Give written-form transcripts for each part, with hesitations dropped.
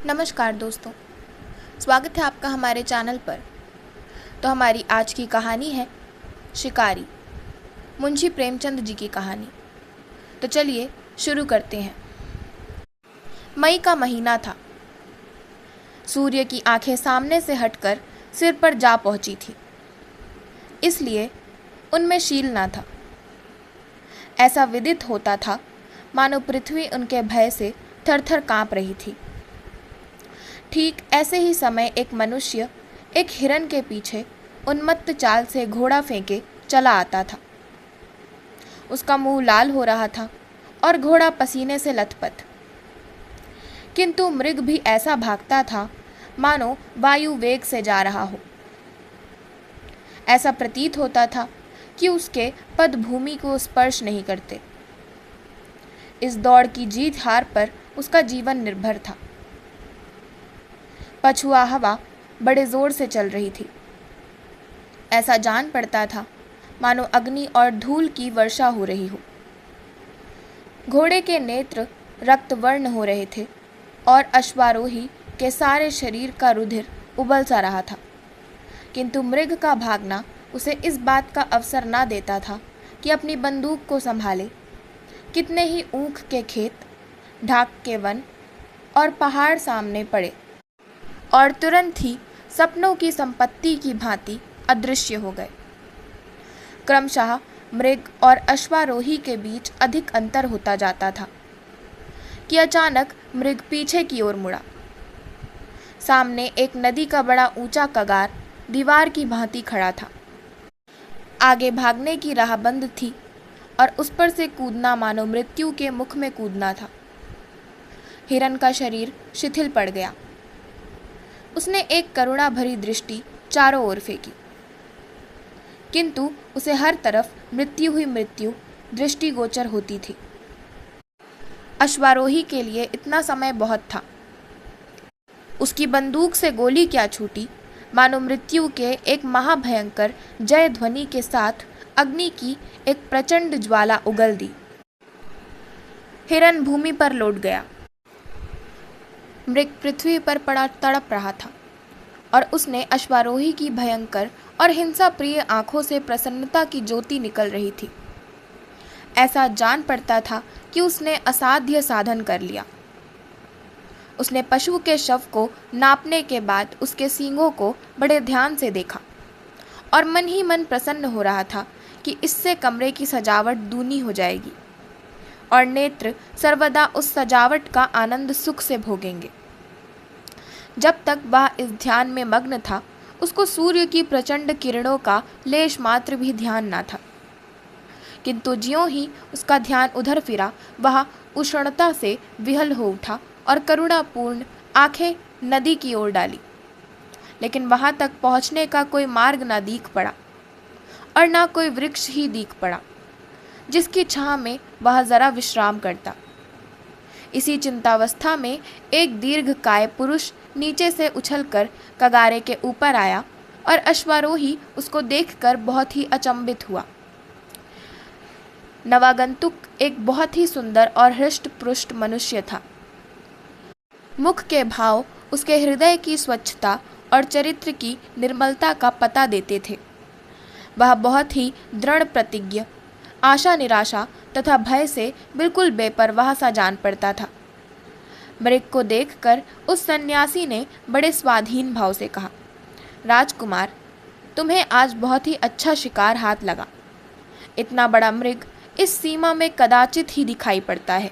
नमस्कार दोस्तों, स्वागत है आपका हमारे चैनल पर। तो हमारी आज की कहानी है शिकारी, मुंशी प्रेमचंद जी की कहानी। तो चलिए शुरू करते हैं। मई का महीना था। सूर्य की आंखें सामने से हटकर सिर पर जा पहुंची थी, इसलिए उनमें शील ना था। ऐसा विदित होता था मानो पृथ्वी उनके भय से थर-थर कांप रही थी। ठीक ऐसे ही समय एक मनुष्य एक हिरन के पीछे उन्मत्त चाल से घोड़ा फेंके चला आता था। उसका मुंह लाल हो रहा था और घोड़ा पसीने से लथपथ। किंतु मृग भी ऐसा भागता था मानो वायु वेग से जा रहा हो। ऐसा प्रतीत होता था कि उसके पद भूमि को स्पर्श नहीं करते। इस दौड़ की जीत हार पर उसका जीवन निर्भर था। पछुआ हवा बड़े जोर से चल रही थी। ऐसा जान पड़ता था मानो अग्नि और धूल की वर्षा हो रही हो। घोड़े के नेत्र रक्तवर्ण हो रहे थे और अश्वारोही के सारे शरीर का रुधिर उबल सा रहा था। किंतु मृग का भागना उसे इस बात का अवसर ना देता था कि अपनी बंदूक को संभाले। कितने ही ऊख के खेत, ढाक के वन और पहाड़ सामने पड़े और तुरंत ही सपनों की संपत्ति की भांति अदृश्य हो गए। क्रमशः मृग और अश्वारोही के बीच अधिक अंतर होता जाता था कि अचानक मृग पीछे की ओर मुड़ा। सामने एक नदी का बड़ा ऊंचा कगार दीवार की भांति खड़ा था। आगे भागने की राह बंद थी और उस पर से कूदना मानो मृत्यु के मुख में कूदना था। हिरन का शरीर शिथिल पड़ गया। उसने एक करुणा भरी दृष्टि चारों ओर फेंकी, किंतु उसे हर तरफ मृत्यु ही मृत्यु दृष्टिगोचर होती थी। अश्वारोही के लिए इतना समय बहुत था। उसकी बंदूक से गोली क्या छूटी, मानो मृत्यु के एक महाभयंकर जय ध्वनि के साथ अग्नि की एक प्रचंड ज्वाला उगल दी। हिरन भूमि पर लौट गया। मृग पृथ्वी पर पड़ा तड़प रहा था और उसने अश्वारोही की भयंकर और हिंसा प्रिय आंखों से प्रसन्नता की ज्योति निकल रही थी। ऐसा जान पड़ता था कि उसने असाध्य साधन कर लिया। उसने पशु के शव को नापने के बाद उसके सींगों को बड़े ध्यान से देखा और मन ही मन प्रसन्न हो रहा था कि इससे कमरे की सजावट दूनी हो जाएगी और नेत्र सर्वदा उस सजावट का आनंद सुख से भोगेंगे। जब तक वह इस ध्यान में मग्न था, उसको सूर्य की प्रचंड किरणों का लेश मात्र भी ध्यान ना था। किंतु ज्यों ही उसका ध्यान उधर फिरा, वह उष्णता से विहल हो उठा और करुणापूर्ण आंखें नदी की ओर डाली। लेकिन वहां तक पहुंचने का कोई मार्ग ना दीख पड़ा और ना कोई वृक्ष ही दीख पड़ा जिसकी छां में वह जरा विश्राम करता। इसी चिंतावस्था में एक दीर्घकाय पुरुष नीचे से उछलकर कगारे के ऊपर आया और अश्वारोही उसको देखकर बहुत ही अचंभित हुआ। नवागंतुक एक बहुत ही सुंदर और हृष्ट पुष्ट मनुष्य था। मुख के भाव उसके हृदय की स्वच्छता और चरित्र की निर्मलता का पता देते थे। वह बहुत ही दृढ़ प्रतिज्ञ, आशा निराशा तथा भय से बिल्कुल बेपरवाह सा जान पड़ता था। मृग को देखकर उस सन्यासी ने बड़े स्वाधीन भाव से कहा, राजकुमार, तुम्हें आज बहुत ही अच्छा शिकार हाथ लगा। इतना बड़ा मृग इस सीमा में कदाचित ही दिखाई पड़ता है।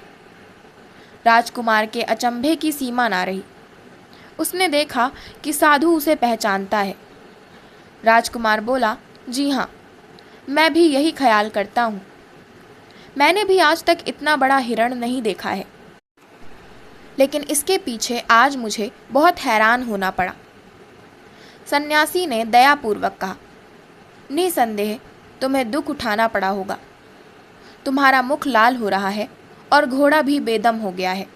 राजकुमार के अचंभे की सीमा ना रही। उसने देखा कि साधु उसे पहचानता है। राजकुमार बोला, जी हाँ, मैं भी यही ख्याल करता हूँ। मैंने भी आज तक इतना बड़ा हिरण नहीं देखा है, लेकिन इसके पीछे आज मुझे बहुत हैरान होना पड़ा। सन्यासी ने दयापूर्वक कहा, निसंदेह तुम्हें दुख उठाना पड़ा होगा। तुम्हारा मुख लाल हो रहा है और घोड़ा भी बेदम हो गया है।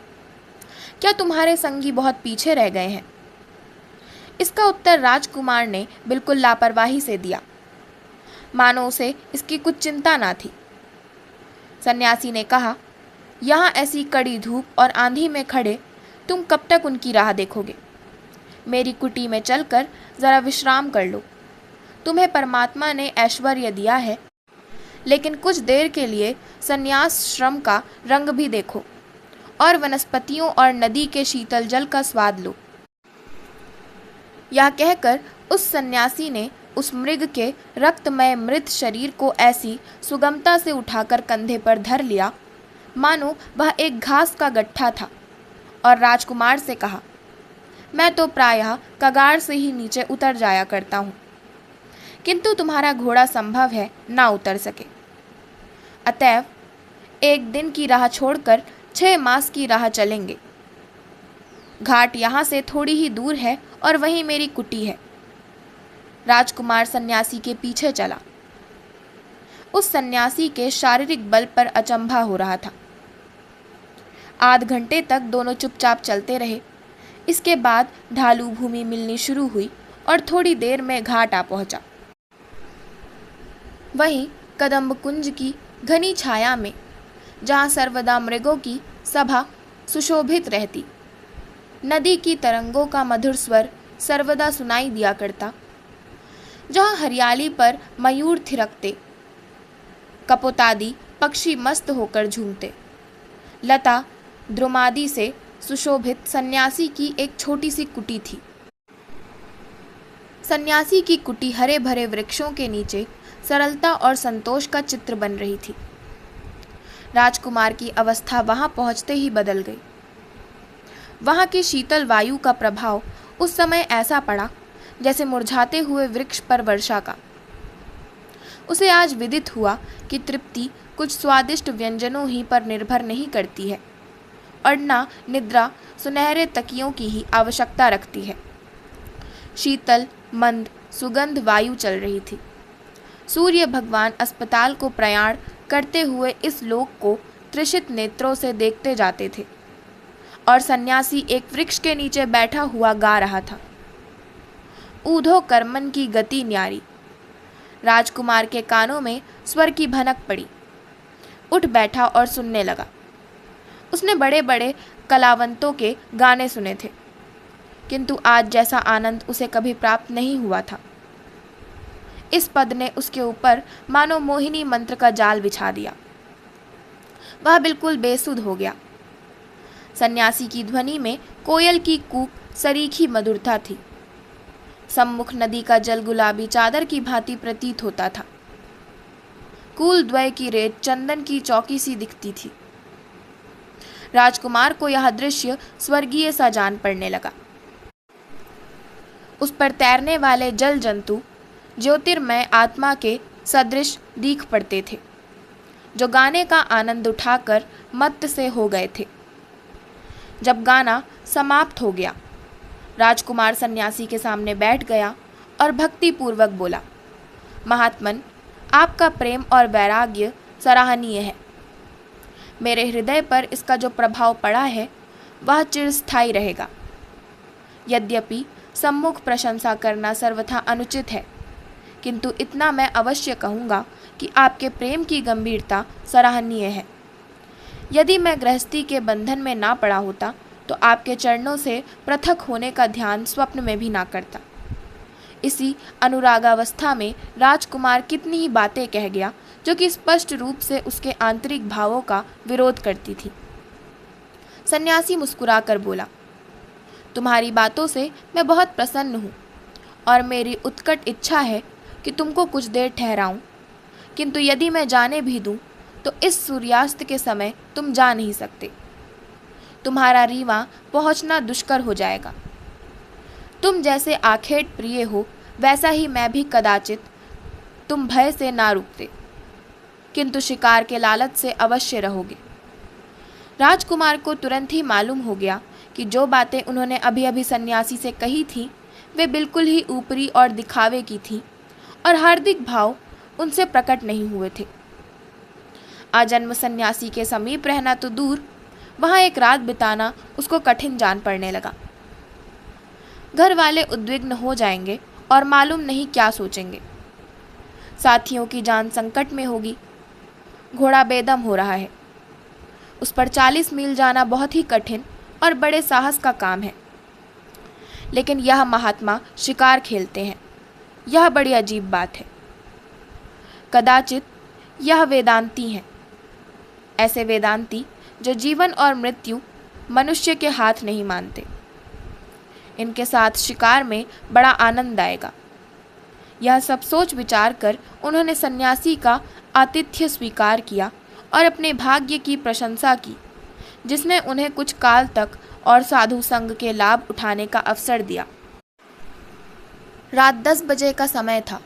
क्या तुम्हारे संगी बहुत पीछे रह गए हैं? इसका उत्तर राजकुमार ने बिल्कुल लापरवाही से दिया, मानो उसे इसकी कुछ चिंता ना थी। सन्यासी ने कहा, यहाँ ऐसी कड़ी धूप और आंधी में खड़े तुम कब तक उनकी राह देखोगे? मेरी कुटी में चलकर जरा विश्राम कर लो। तुम्हें परमात्मा ने ऐश्वर्य दिया है, लेकिन कुछ देर के लिए संन्यास श्रम का रंग भी देखो और वनस्पतियों और नदी के शीतल जल का स्वाद लो। यह कहकर उस सन्यासी ने उस मृग के रक्तमय मृत शरीर को ऐसी सुगमता से उठाकर कंधे पर धर लिया मानो वह एक घास का गट्ठा था, और राजकुमार से कहा, मैं तो प्रायः कगार से ही नीचे उतर जाया करता हूँ, किंतु तुम्हारा घोड़ा संभव है ना उतर सके। अतएव एक दिन की राह छोड़कर 6 मास की राह चलेंगे। घाट यहाँ से थोड़ी ही दूर है और वहीं मेरी कुटी है। राजकुमार सन्यासी के पीछे चला। उस सन्यासी के शारीरिक बल पर अचंभा हो रहा था। आध घंटे तक दोनों चुपचाप चलते रहे। इसके बाद ढालू भूमि मिलनी शुरू हुई और थोड़ी देर में घाट आ पहुंचा। वहीं कदम्ब कुंज की घनी छाया में, जहां सर्वदा मृगों की सभा सुशोभित रहती, नदी की तरंगों का मधुर स्वर सर्वदा सुनाई दिया करता, जहां हरियाली पर मयूर थिरकते, कपोतादि पक्षी मस्त होकर झूमते, लता द्रुमादि से सुशोभित सन्यासी की एक छोटी सी कुटी थी। सन्यासी की कुटी हरे भरे वृक्षों के नीचे सरलता और संतोष का चित्र बन रही थी। राजकुमार की अवस्था वहां पहुंचते ही बदल गई। वहां की शीतल वायु का प्रभाव उस समय ऐसा पड़ा जैसे मुरझाते हुए वृक्ष पर वर्षा का। उसे आज विदित हुआ कि तृप्ति कुछ स्वादिष्ट व्यंजनों ही पर निर्भर नहीं करती है और न निद्रा सुनहरे तकियों की ही आवश्यकता रखती है। शीतल मंद सुगंध वायु चल रही थी। सूर्य भगवान अस्पताल को प्रयाण करते हुए इस लोक को तृषित नेत्रों से देखते जाते थे और सन्यासी एक वृक्ष के नीचे बैठा हुआ गा रहा था, ऊधो कर्मन की गति न्यारी। राजकुमार के कानों में स्वर की भनक पड़ी। उठ बैठा और सुनने लगा। उसने बड़े बड़े कलावंतों के गाने सुने थे, किंतु आज जैसा आनंद उसे कभी प्राप्त नहीं हुआ था। इस पद ने उसके ऊपर मानो मोहिनी मंत्र का जाल बिछा दिया। वह बिल्कुल बेसुध हो गया। सन्यासी की ध्वनि में कोयल की कूक सरीखी मधुरता थी। सम्मुख नदी का जल गुलाबी चादर की भांति प्रतीत होता था। कूल द्वय की रेत चंदन की चौकी सी दिखती थी। राजकुमार को यह दृश्य स्वर्गीय सा जान पड़ने लगा। उस पर तैरने वाले जल जंतु ज्योतिर्मय आत्मा के सदृश दीख पड़ते थे, जो गाने का आनंद उठाकर मत्त से हो गए थे। जब गाना समाप्त हो गया, राजकुमार सन्यासी के सामने बैठ गया और भक्ति पूर्वक बोला, महात्मन, आपका प्रेम और वैराग्य सराहनीय है। मेरे हृदय पर इसका जो प्रभाव पड़ा है वह चिरस्थायी रहेगा। यद्यपि सम्मुख प्रशंसा करना सर्वथा अनुचित है, किंतु इतना मैं अवश्य कहूँगा कि आपके प्रेम की गंभीरता सराहनीय है। यदि मैं गृहस्थी के बंधन में ना पड़ा होता तो आपके चरणों से पृथक होने का ध्यान स्वप्न में भी ना करता। इसी अनुरागावस्था में राजकुमार कितनी ही बातें कह गया जो कि स्पष्ट रूप से उसके आंतरिक भावों का विरोध करती थी। सन्यासी मुस्कुराकर बोला, तुम्हारी बातों से मैं बहुत प्रसन्न हूँ और मेरी उत्कट इच्छा है कि तुमको कुछ देर ठहराऊं, किंतु यदि मैं जाने भी दूं तो इस सूर्यास्त के समय तुम जा नहीं सकते। तुम्हारा रीवा पहुंचना दुष्कर हो जाएगा। तुम जैसे आखेट प्रिय हो वैसा ही मैं भी कदाचित तुम भय से ना रुकते, किंतु शिकार के लालच से अवश्य रहोगे। राजकुमार को तुरंत ही मालूम हो गया कि जो बातें उन्होंने अभी अभी सन्यासी से कही थी वे बिल्कुल ही ऊपरी और दिखावे की थीं और हार्दिक भाव उनसे प्रकट नहीं हुए थे। आजन्म सन्यासी के समीप रहना तो दूर, वहाँ एक रात बिताना उसको कठिन जान पड़ने लगा। घर वाले उद्विग्न हो जाएंगे और मालूम नहीं क्या सोचेंगे। साथियों की जान संकट में होगी। घोड़ा बेदम हो रहा है। उस पर 40 मील जाना बहुत ही कठिन और बड़े साहस का काम है। लेकिन यह महात्मा शिकार खेलते हैं, यह बड़ी अजीब बात है। कदाचित यह वेदांती हैं, ऐसे वेदांती जो जीवन और मृत्यु मनुष्य के हाथ नहीं मानते। इनके साथ शिकार में बड़ा आनंद आएगा। यह सब सोच विचार कर उन्होंने सन्यासी का आतिथ्य स्वीकार किया और अपने भाग्य की प्रशंसा की, जिसने उन्हें कुछ काल तक और साधु संग के लाभ उठाने का अवसर दिया। रात 10 बजे का समय था।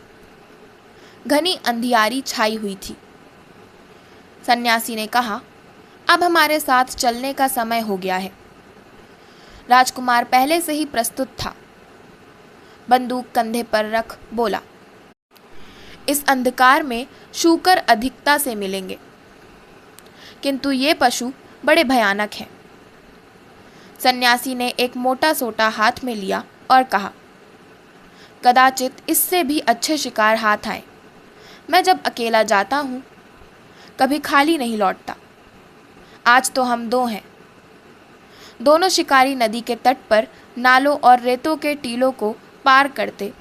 घनी अंधियारी छाई हुई थी। सन्यासी ने कहा, अब हमारे साथ चलने का समय हो गया है। राजकुमार पहले से ही प्रस्तुत था। बंदूक कंधे पर रख बोला, इस अंधकार में शूकर अधिकता से मिलेंगे, किंतु ये पशु बड़े भयानक हैं। सन्यासी ने एक मोटा सोटा हाथ में लिया और कहा, कदाचित इससे भी अच्छे शिकार हाथ आए। मैं जब अकेला जाता हूँ कभी खाली नहीं लौटता। आज तो हम दो हैं। दोनों शिकारी नदी के तट पर नालों और रेतों के टीलों को पार करते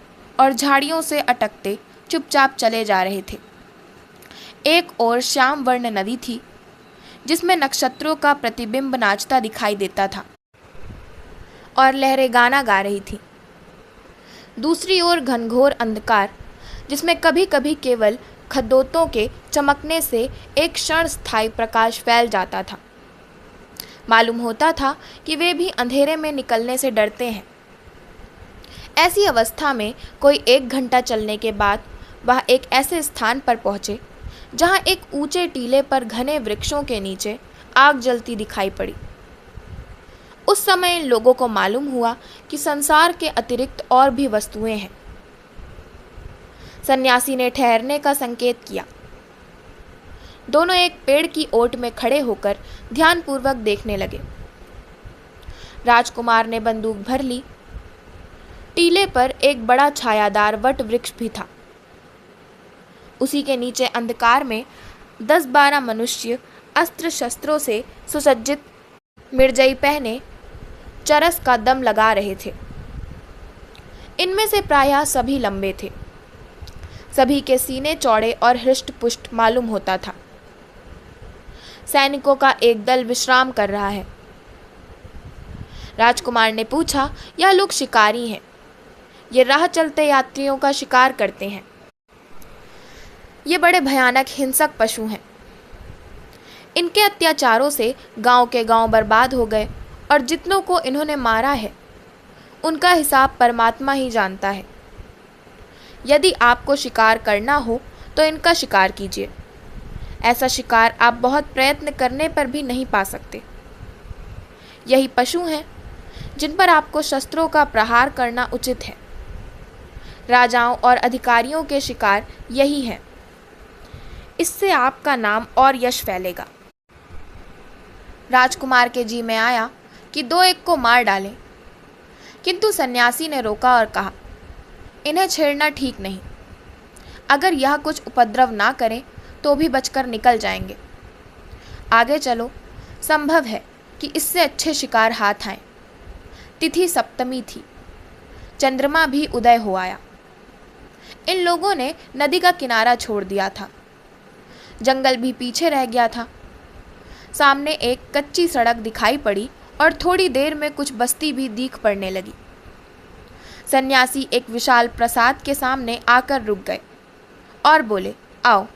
और झाड़ियों से अटकते चुपचाप चले जा रहे थे। एक ओर श्याम वर्ण नदी थी, जिसमें नक्षत्रों का प्रतिबिंब नाचता दिखाई देता था और लहरें गाना गा रही थी। दूसरी ओर घनघोर अंधकार, जिसमें कभी कभी केवल खद्योतों के चमकने से एक क्षण स्थायी प्रकाश फैल जाता था। मालूम होता था कि वे भी अंधेरे में निकलने से डरते हैं। ऐसी अवस्था में कोई 1 घंटा चलने के बाद वह एक ऐसे स्थान पर पहुँचे जहाँ एक ऊंचे टीले पर घने वृक्षों के नीचे आग जलती दिखाई पड़ी। उस समय इन लोगों को मालूम हुआ कि संसार के अतिरिक्त और भी वस्तुएं हैं। सन्यासी ने ठहरने का संकेत किया। दोनों एक पेड़ की ओट में खड़े होकर ध्यानपूर्वक देखने लगे। राजकुमार ने बंदूक भर ली। टीले पर एक बड़ा छायादार वट वृक्ष भी था। उसी के नीचे अंधकार में 10-12 मनुष्य अस्त्र शस्त्रों से सुसज्जित मिर्जई पहने चरस का दम लगा रहे थे। इनमें से प्रायः सभी लंबे थे। सभी के सीने चौड़े और हृष्ट-पुष्ट मालूम होता था। सैनिकों का एक दल विश्राम कर रहा है। राजकुमार ने पूछा, यह लोग शिकारी हैं। ये राह चलते यात्रियों का शिकार करते हैं। ये बड़े भयानक हिंसक पशु हैं। इनके अत्याचारों से गांव के गांव बर्बाद हो गए और जितनों को इन्होंने मारा है उनका हिसाब परमात्मा ही जानता है। यदि आपको शिकार करना हो तो इनका शिकार कीजिए। ऐसा शिकार आप बहुत प्रयत्न करने पर भी नहीं पा सकते। यही पशु हैं जिन पर आपको शस्त्रों का प्रहार करना उचित है। राजाओं और अधिकारियों के शिकार यही हैं। इससे आपका नाम और यश फैलेगा। राजकुमार के जी में आया कि 2-1 को मार डालें, किंतु सन्यासी ने रोका और कहा, इन्हें छेड़ना ठीक नहीं। अगर यह कुछ उपद्रव ना करें तो भी बचकर निकल जाएंगे। आगे चलो, संभव है कि इससे अच्छे शिकार हाथ आए। तिथि सप्तमी थी। चंद्रमा भी उदय हो आया। इन लोगों ने नदी का किनारा छोड़ दिया था। जंगल भी पीछे रह गया था। सामने एक कच्ची सड़क दिखाई पड़ी और थोड़ी देर में कुछ बस्ती भी दिख पड़ने लगी। सन्यासी एक विशाल प्रासाद के सामने आकर रुक गए और बोले, आओ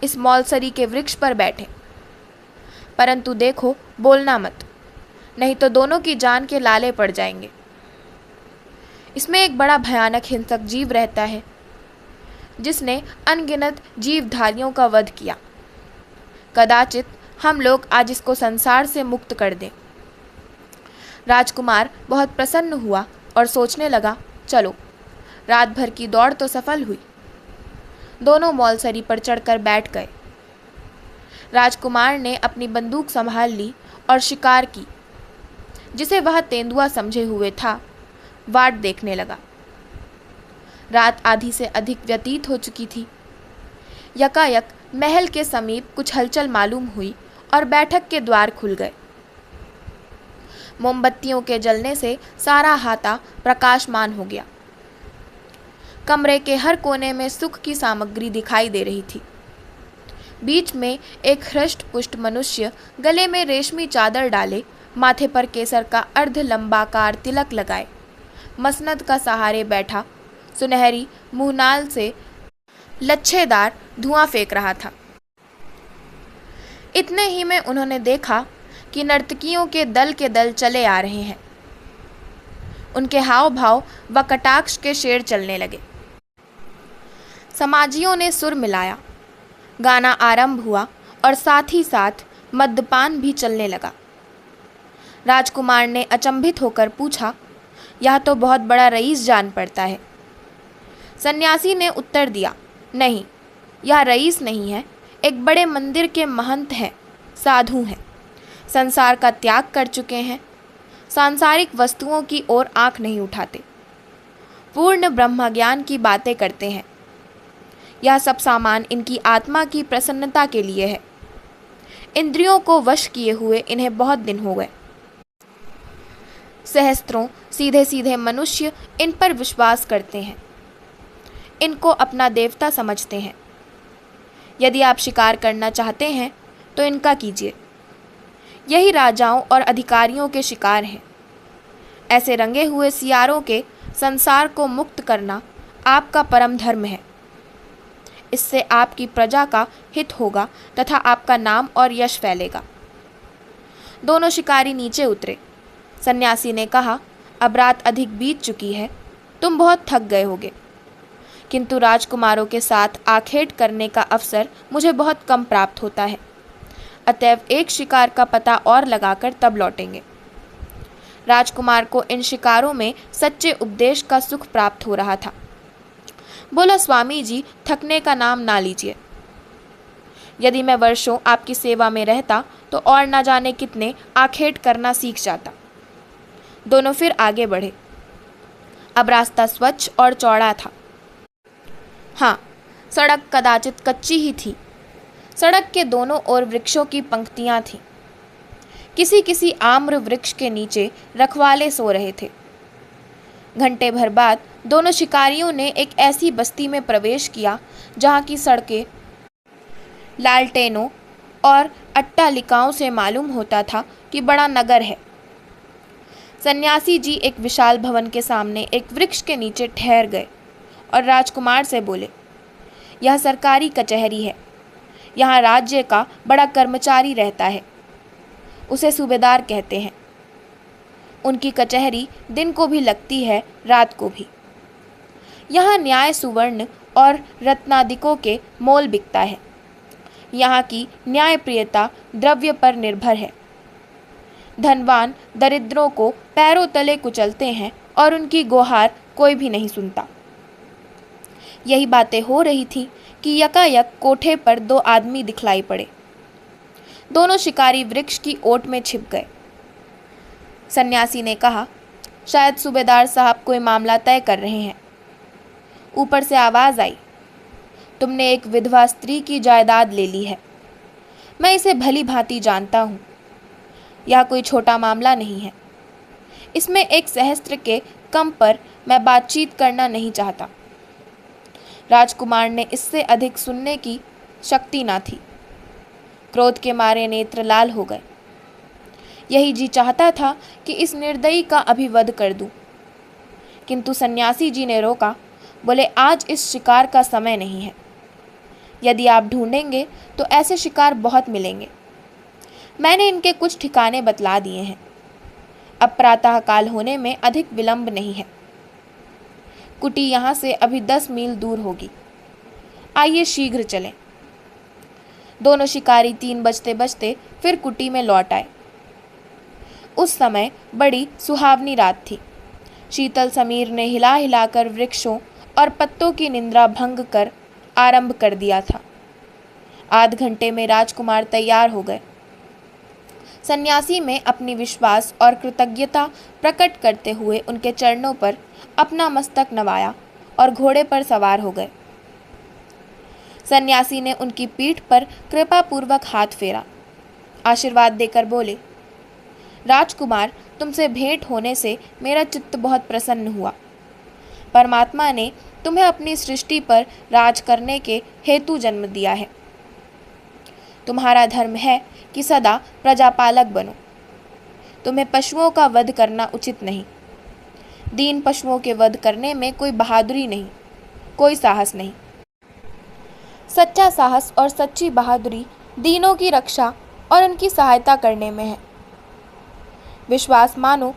इस मौलसरी के वृक्ष पर बैठे, परंतु देखो बोलना मत, नहीं तो दोनों की जान के लाले पड़ जाएंगे। इसमें एक बड़ा भयानक हिंसक जीव रहता है जिसने अनगिनत जीवधारियों का वध किया। कदाचित हम लोग आज इसको संसार से मुक्त कर दें। राजकुमार बहुत प्रसन्न हुआ और सोचने लगा, चलो रात भर की दौड़ तो सफल हुई। दोनों मौलसरी पर चढ़कर बैठ गए। राजकुमार ने अपनी बंदूक संभाल ली और शिकार की, जिसे वह तेंदुआ समझे हुए था, वाट देखने लगा। रात आधी से अधिक व्यतीत हो चुकी थी। यकायक महल के समीप कुछ हलचल मालूम हुई और बैठक के द्वार खुल गए। मोमबत्तियों के जलने से सारा हाता प्रकाशमान हो गया। कमरे के हर कोने में सुख की सामग्री दिखाई दे रही थी। बीच में एक हृष्ट पुष्ट मनुष्य गले में रेशमी चादर डाले, माथे पर केसर का अर्ध लंबाकार तिलक लगाए, मसनद का सहारे बैठा, सुनहरी मुहनाल से लच्छेदार धुआं फेंक रहा था। इतने ही में उन्होंने देखा कि नर्तकियों के दल चले आ रहे हैं। उनके हाव भाव व कटाक्ष के शेर चलने लगे। समाजियों ने सुर मिलाया, गाना आरंभ हुआ और साथ ही साथ मद्यपान भी चलने लगा। राजकुमार ने अचंभित होकर पूछा, यह तो बहुत बड़ा रईस जान पड़ता है। सन्यासी ने उत्तर दिया, नहीं, यह रईस नहीं है, एक बड़े मंदिर के महंत हैं, साधु हैं, संसार का त्याग कर चुके हैं, सांसारिक वस्तुओं की ओर आंख नहीं उठाते, पूर्ण ब्रह्मज्ञान की बातें करते हैं। यह सब सामान इनकी आत्मा की प्रसन्नता के लिए है। इंद्रियों को वश किए हुए इन्हें बहुत दिन हो गए। सहस्त्रों सीधे सीधे मनुष्य इन पर विश्वास करते हैं, इनको अपना देवता समझते हैं। यदि आप शिकार करना चाहते हैं तो इनका कीजिए। यही राजाओं और अधिकारियों के शिकार हैं। ऐसे रंगे हुए सियारों के संसार को मुक्त करना आपका परम धर्म है। इससे आपकी प्रजा का हित होगा तथा आपका नाम और यश फैलेगा। दोनों शिकारी नीचे उतरे। सन्यासी ने कहा, अब रात अधिक बीत चुकी है, तुम बहुत थक गए होगे, किंतु राजकुमारों के साथ आखेट करने का अवसर मुझे बहुत कम प्राप्त होता है, अतएव एक शिकार का पता और लगाकर तब लौटेंगे। राजकुमार को इन शिकारों में सच्चे उपदेश का सुख प्राप्त हो रहा था। बोला, स्वामी जी, थकने का नाम ना लीजिए। यदि मैं वर्षों आपकी सेवा में रहता तो और न जाने कितने आखेट करना सीख जाता। दोनों फिर आगे बढ़े। अब रास्ता स्वच्छ और चौड़ा था। हाँ, सड़क कदाचित कच्ची ही थी। सड़क के दोनों ओर वृक्षों की पंक्तियां थीं। किसी किसी आम्र वृक्ष के नीचे रखवाले सो रहे थे। घंटे भर बाद दोनों शिकारियों ने एक ऐसी बस्ती में प्रवेश किया जहाँ की सड़कें लालटेनों और अट्टालिकाओं से मालूम होता था कि बड़ा नगर है। सन्यासी जी एक विशाल भवन के सामने एक वृक्ष के नीचे ठहर गए और राजकुमार से बोले, यह सरकारी कचहरी है। यहाँ राज्य का बड़ा कर्मचारी रहता है, उसे सूबेदार कहते हैं। उनकी कचहरी दिन को भी लगती है, रात को भी। यहाँ न्याय सुवर्ण और रत्नादिकों के मोल बिकता है। यहाँ की न्यायप्रियता द्रव्य पर निर्भर है। धनवान दरिद्रों को पैरों तले कुचलते हैं और उनकी गुहार कोई भी नहीं सुनता। यही बातें हो रही थी कि यकायक कोठे पर दो आदमी दिखलाई पड़े। दोनों शिकारी वृक्ष की ओट में छिप गए। सन्यासी ने कहा, शायद सूबेदार साहब कोई मामला तय कर रहे हैं। ऊपर से आवाज़ आई, तुमने एक विधवा स्त्री की जायदाद ले ली है। मैं इसे भली भांति जानता हूँ। यह कोई छोटा मामला नहीं है। इसमें एक सहस्त्र के कम पर मैं बातचीत करना नहीं चाहता। राजकुमार ने इससे अधिक सुनने की शक्ति ना थी। क्रोध के मारे नेत्र लाल हो गए। यही जी चाहता था कि इस निर्दयी का अभिवध कर दूं, किंतु सन्यासी जी ने रोका। बोले, आज इस शिकार का समय नहीं है। यदि आप ढूंढेंगे तो ऐसे शिकार बहुत मिलेंगे। मैंने इनके कुछ ठिकाने बतला दिए हैं। अब प्रातःकाल होने में अधिक विलंब नहीं है। कुटी यहाँ से अभी 10 मील दूर होगी। आइए शीघ्र चलें। दोनों शिकारी 3 बजते बजते फिर कुटी में लौट आए। उस समय बड़ी सुहावनी रात थी। शीतल समीर ने हिला हिलाकर वृक्षों और पत्तों की निंद्रा भंग कर आरंभ कर दिया था। आध घंटे में राजकुमार तैयार हो गए। सन्यासी में अपनी विश्वास और कृतज्ञता प्रकट करते हुए उनके चरणों पर अपना मस्तक नवाया और घोड़े पर सवार हो गए। सन्यासी ने उनकी पीठ पर कृपापूर्वक हाथ फेरा, आशीर्वाद देकर बोले, राजकुमार, तुमसे भेंट होने से मेरा चित्त बहुत प्रसन्न हुआ। परमात्मा ने तुम्हें अपनी सृष्टि पर राज करने के हेतु जन्म दिया है। तुम्हारा धर्म है कि सदा प्रजापालक बनो। तुम्हें पशुओं का वध करना उचित नहीं। दीन पशुओं के वध करने में कोई बहादुरी नहीं, कोई साहस नहीं। सच्चा साहस और सच्ची बहादुरी दीनों की रक्षा और उनकी सहायता करने में है। विश्वास मानो,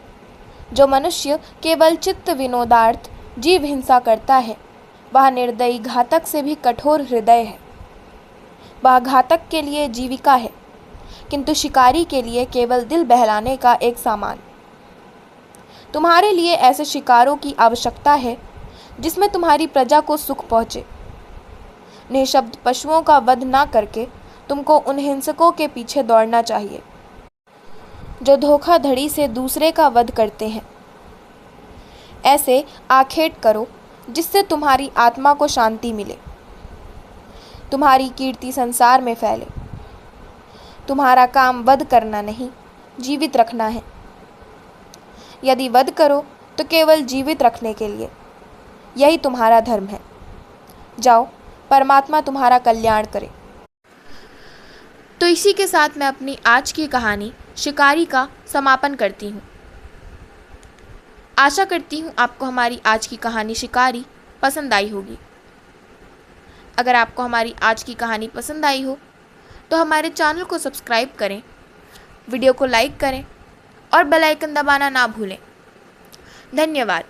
जो मनुष्य केवल चित्त विनोदार्थ जीव हिंसा करता है, वह निर्दयी घातक से भी कठोर हृदय है। वह घातक के लिए जीविका है, किंतु शिकारी के लिए केवल दिल बहलाने का एक सामान। तुम्हारे लिए ऐसे शिकारों की आवश्यकता है जिसमें तुम्हारी प्रजा को सुख पहुँचे। निःशब्द पशुओं का वध ना करके तुमको उन हिंसकों के पीछे दौड़ना चाहिए जो धोखाधड़ी से दूसरे का वध करते हैं। ऐसे आखेट करो जिससे तुम्हारी आत्मा को शांति मिले, तुम्हारी कीर्ति संसार में फैले। तुम्हारा काम वध करना नहीं, जीवित रखना है। यदि वध करो तो केवल जीवित रखने के लिए, यही तुम्हारा धर्म है। जाओ, परमात्मा तुम्हारा कल्याण करे। तो इसी के साथ मैं अपनी आज की कहानी शिकारी का समापन करती हूँ। आशा करती हूँ आपको हमारी आज की कहानी शिकारी पसंद आई होगी। अगर आपको हमारी आज की कहानी पसंद आई हो तो हमारे चैनल को सब्सक्राइब करें, वीडियो को लाइक करें और बेल आइकन दबाना ना भूलें। धन्यवाद।